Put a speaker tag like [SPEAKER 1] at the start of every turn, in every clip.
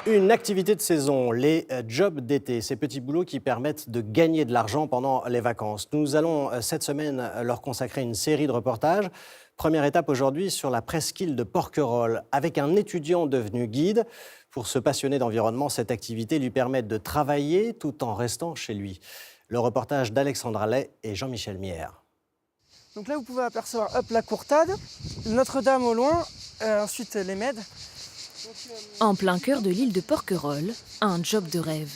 [SPEAKER 1] Une activité de saison, les jobs d'été, ces petits boulots qui permettent de gagner de l'argent pendant les vacances. Nous allons cette semaine leur consacrer une série de reportages. Première étape aujourd'hui sur la presqu'île de Porquerolles, avec un étudiant devenu guide. Pour se passionner d'environnement, cette activité lui permet de travailler tout en restant chez lui. Le reportage d'Alexandra Lay et Jean-Michel Mière.
[SPEAKER 2] Donc là, vous pouvez apercevoir la Courtade, Notre-Dame au loin, ensuite les Mèdes.
[SPEAKER 3] En plein cœur de l'île de Porquerolles, un job de rêve.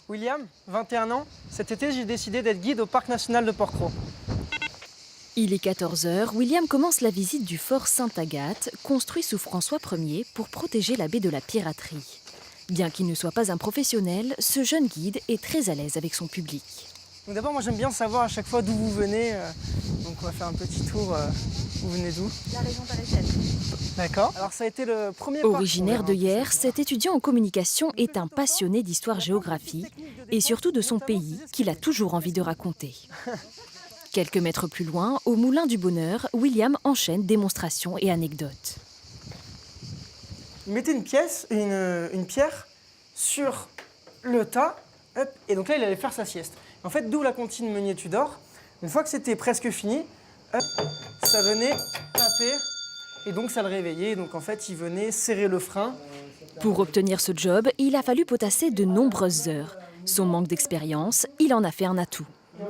[SPEAKER 2] William, 21 ans. Cet été, j'ai décidé d'être guide au parc national de Porquerolles.
[SPEAKER 3] Il est 14h, William commence la visite du fort Sainte-Agathe, construit sous François Ier pour protéger la baie de la piraterie. Bien qu'il ne soit pas un professionnel, ce jeune guide est très à l'aise avec son public.
[SPEAKER 2] Donc d'abord, moi j'aime bien savoir à chaque fois d'où vous venez. Donc on va faire un petit tour. Vous venez d'où?
[SPEAKER 4] La région parisienne.
[SPEAKER 2] D'accord. Alors ça a été le premier parc.
[SPEAKER 3] Originaire de Hyères, cet étudiant en communication est un passionné d'histoire-géographie et surtout de son pays qu'il a toujours envie de raconter. Quelques mètres plus loin, au Moulin du Bonheur, William enchaîne démonstrations et anecdotes.
[SPEAKER 2] Il mettait une pierre sur le tas, et donc là il allait faire sa sieste. En fait, d'où la comptine Meunier-Tudor. Une fois que c'était presque fini, ça venait taper, et donc ça le réveillait. Donc en fait, il venait serrer le frein.
[SPEAKER 3] Pour obtenir ce job, il a fallu potasser de nombreuses heures. Son manque d'expérience, il en a fait un atout.
[SPEAKER 4] Bah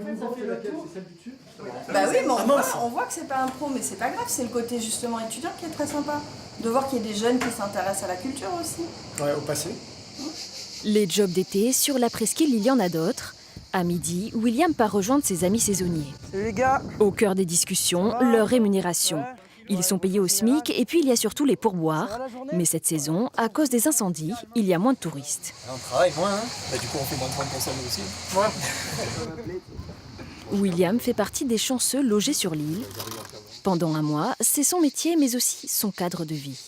[SPEAKER 4] oui, mais on voit que c'est pas un pro, mais c'est pas grave, c'est le côté justement étudiant qui est très sympa. De voir qu'il y a des jeunes qui s'intéressent à la culture aussi.
[SPEAKER 2] Ouais, au passé.
[SPEAKER 3] Les jobs d'été, sur la presqu'île, il y en a d'autres. À midi, William part rejoindre ses amis saisonniers.
[SPEAKER 2] Salut les gars.
[SPEAKER 3] Au cœur des discussions, leur rémunération. Ils sont payés au SMIC et puis il y a surtout les pourboires. Mais cette saison, à cause des incendies, il y a moins de touristes.
[SPEAKER 5] On travaille moins, hein. Bah, du coup on fait moins de 30% nous aussi.
[SPEAKER 2] Ouais.
[SPEAKER 3] William fait partie des chanceux logés sur l'île. Pendant un mois, c'est son métier mais aussi son cadre de vie.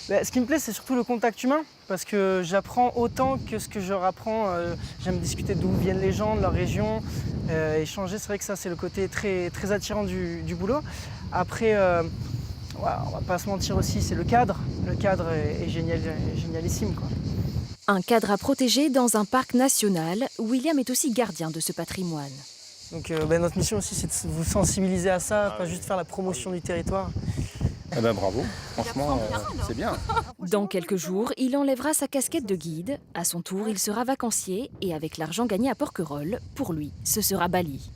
[SPEAKER 2] Bah, ce qui me plaît, c'est surtout le contact humain, parce que j'apprends autant que ce que je rapprends. J'aime discuter d'où viennent les gens, de leur région, échanger. C'est vrai que ça, c'est le côté très, très attirant du boulot. Après, voilà, on va pas se mentir aussi, c'est le cadre. Le cadre est génialissime, quoi.
[SPEAKER 3] Un cadre à protéger dans un parc national, William est aussi gardien de ce patrimoine.
[SPEAKER 2] Donc notre mission aussi, c'est de vous sensibiliser à ça, pas juste faire la promotion du territoire.
[SPEAKER 5] Eh ben bravo, franchement c'est bien.
[SPEAKER 3] Dans quelques jours, il enlèvera sa casquette de guide. À son tour, il sera vacancier et avec l'argent gagné à Porquerolles, pour lui, ce sera Bali.